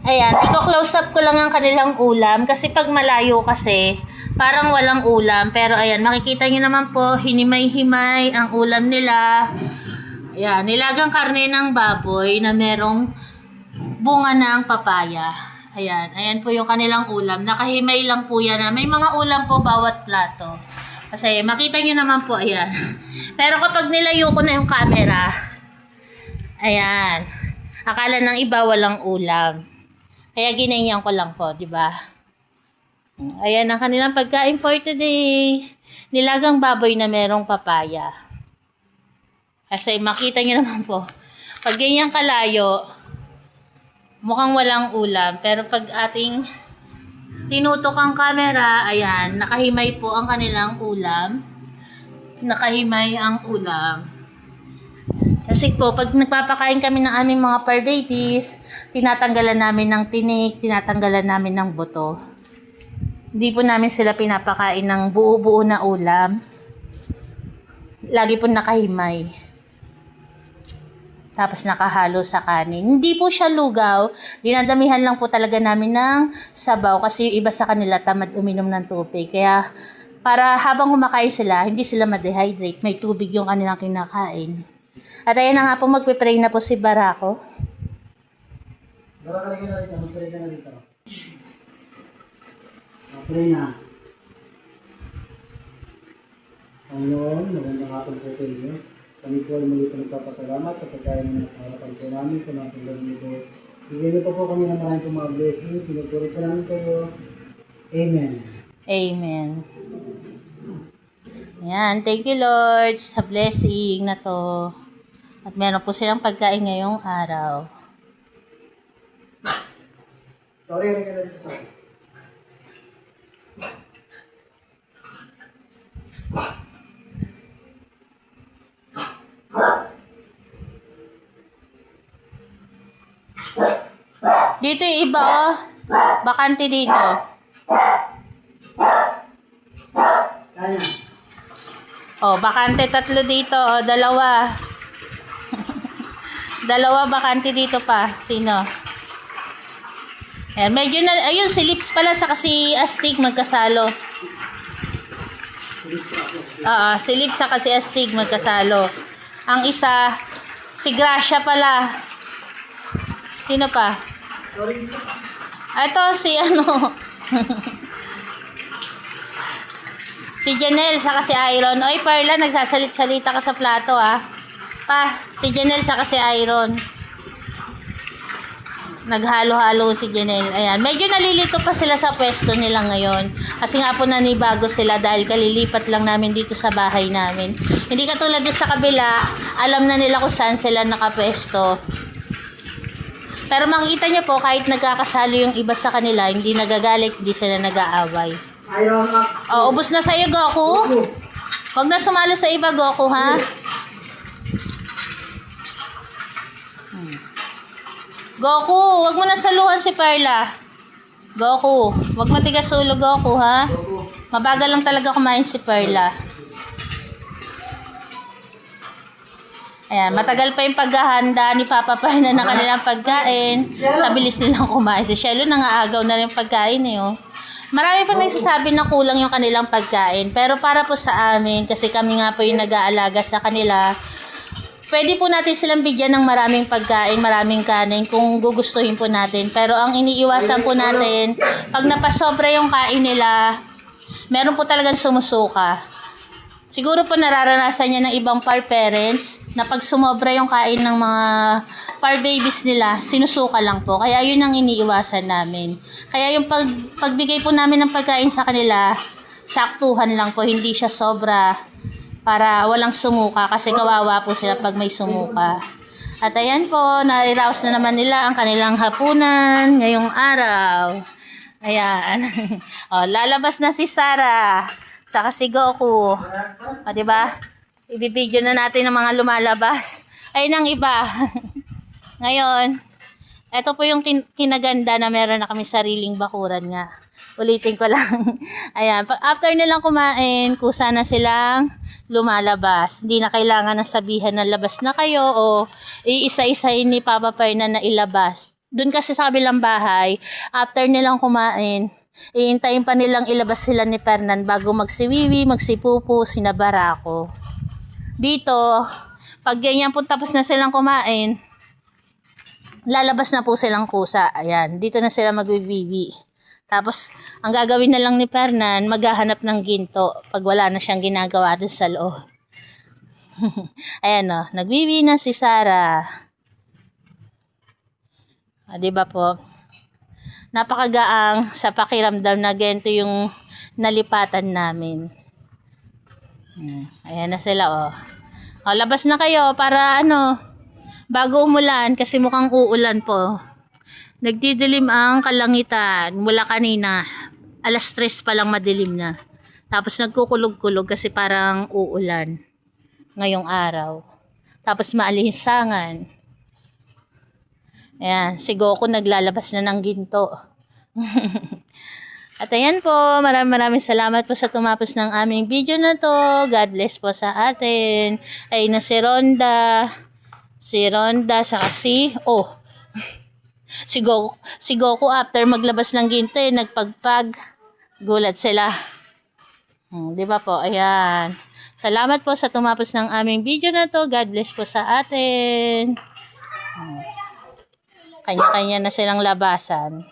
Ayan, i-close up ko lang ang kanilang ulam kasi pag malayo kasi parang walang ulam. Pero ayan, makikita nyo naman po, hinimay-himay ang ulam nila. Ayan, nilagang karne ng baboy na merong bunga ng papaya. Ayan, ayan po yung kanilang ulam. Nakahimay lang po yan. May mga ulam po bawat plato. Kasi makita nyo naman po, ayan. Pero kapag nilayo ko na yung camera, ayan, akala ng iba walang ulam. Kaya ginanyan ko lang po, di ba? Ayan ang kanilang pagkain for today. Nilagang baboy na merong papaya. Kasi makita nyo naman po, pag ganyan kalayo, mukhang walang ulam. Pero pag ating tinutok ang camera, ayan, nakahimay po ang kanilang ulam. Nakahimay ang ulam. Kasi po, pag nagpapakain kami ng aming mga fur babies, tinatanggalan namin ng tinik, tinatanggalan namin ng buto. Hindi po namin sila pinapakain ng buo-buo na ulam. Lagi po nakahimay. Tapos nakahalo sa kanin. Hindi po siya lugaw. Dinadamihan lang po talaga namin ng sabaw kasi yung iba sa kanila tamad uminom ng tubig. Kaya para habang kumakain sila, hindi sila ma-dehydrate. May tubig yung kanilang kinakain. At ayan na nga po, magpipray na po si Barako. Barako na dito, magpray ka na dito. Pray na. Panginoon, magandang hapon po sa inyo. Kami po ay muli po nagpapasalamat sa pagkain na nasa harapan po namin sa mga sandal nito. Bigyan niyo po kami ng maraming po mga blessing. Pinagpuri po namin kayo. Amen. Amen. Ayan, thank you Lord sa blessing na to. At meron po silang pagkain ngayong araw. Sorry, rin ka na dito, sorry. Dito yung iba oh. Bakante dito. Kaya. Oh, bakante tatlo dito. Oh, dalawa. Dalawa bakante dito pa. Sino? Ayan, medyo na, ayun, si Lips pala sa kasi Astig magkasalo. Si Lips sa kasi Astig magkasalo. Ang isa, si Gracia pala. Sino pa? Sorry. Ito, si ano. Si Janelle sa kasi Iron. Oy, Perla, nagsasalit-salita ka sa plato ah. Pa, si Janelle sa kasi Iron. Naghalo-halo si Janelle. Ayan. Medyo nalilito pa sila sa pwesto nila ngayon. Kasi nga po nanibago sila dahil kalilipat lang namin dito sa bahay namin. Hindi katulad doon sa kabila, alam na nila kung saan sila nakapwesto. Pero makikita niyo po, kahit nagkakasalo yung iba sa kanila, hindi nagagalit, hindi sila nag-aaway. Ayaw na. Oh, ubos na sa'yo, Goku. Huwag na sumalo sa iba, Goku, ha? Goku, wag mo na saluhan si Perla. Goku, wag matigas ulo, Goku, ha? Mabagal lang talaga kumain si Perla. Ayan, matagal pa yung paghahanda ni Papa Perna ng kanilang pagkain. Sa bilis nilang kumain. Si Shelo nangaagaw na rin pagkain eh, oh. Marami pa nagsasabi na kulang yung kanilang pagkain. Pero para po sa amin, kasi kami nga po yung nag-aalaga sa kanila, pwede po natin silang bigyan ng maraming pagkain, maraming kanin kung gugustuhin po natin. Pero ang iniiwasan po natin, pag napasobra yung kain nila, meron po talagang sumusuka. Siguro po nararanasan niya ng ibang par parents na pag sumobra yung kain ng mga par babies nila, sinusuka lang po. Kaya yun ang iniiwasan namin. Kaya yung pagbigay po namin ng pagkain sa kanila, saktuhan lang po, hindi siya sobra para walang sumuka kasi kawawa po sila pag may sumuka. At ayan po, na-rouse na naman nila ang kanilang hapunan ngayong araw. Ayan. O, lalabas na si Sarah. Saka si Goku. O, diba? Ibibideo na natin ang mga lumalabas. Ayun ang iba. Ngayon, ito po yung kinaganda na meron na kami sariling bakuran nga. Ulitin ko lang. Ayan. After nilang kumain, kusa na silang lumalabas. Hindi na kailangan na sabihan na labas na kayo o iisa-isahin ni Papa Perna na ilabas. Dun kasi sa kabilang bahay, after nilang kumain, iintayin pa nilang ilabas sila ni Fernan bago magsiwiwi, magsipupo, sinabara ko. Dito, pag ganyan po tapos na silang kumain, lalabas na po silang kusa. Ayan, dito na sila magwiwiwi. Tapos, ang gagawin na lang ni Fernan, maghahanap ng ginto pag wala na siyang ginagawa dun sa loob. Ayan o, nagwiwi na si Sarah. Diba po? Napakagaang sa pakiramdam na ganito yung nalipatan namin. Ayan na sila o. O, labas na kayo para bago umulan kasi mukhang uulan po. Nagdidilim ang kalangitan mula kanina. Alas 3 pa lang madilim na. Tapos nagkukulog-kulog kasi parang uulan ngayong araw. Tapos maalisangan. Ayan, si Goku naglalabas na ng ginto. At ayan po, maraming salamat po sa tumapos ng aming video na to. God bless po sa atin. Ay na si Ronda. Si Ronda, saka si Goku after maglabas ng ginto, nagpagpag. Gulat sila. Di ba po? Ayan. Salamat po sa tumapos ng aming video na to. God bless po sa atin. Kanya-kanya na silang labasan.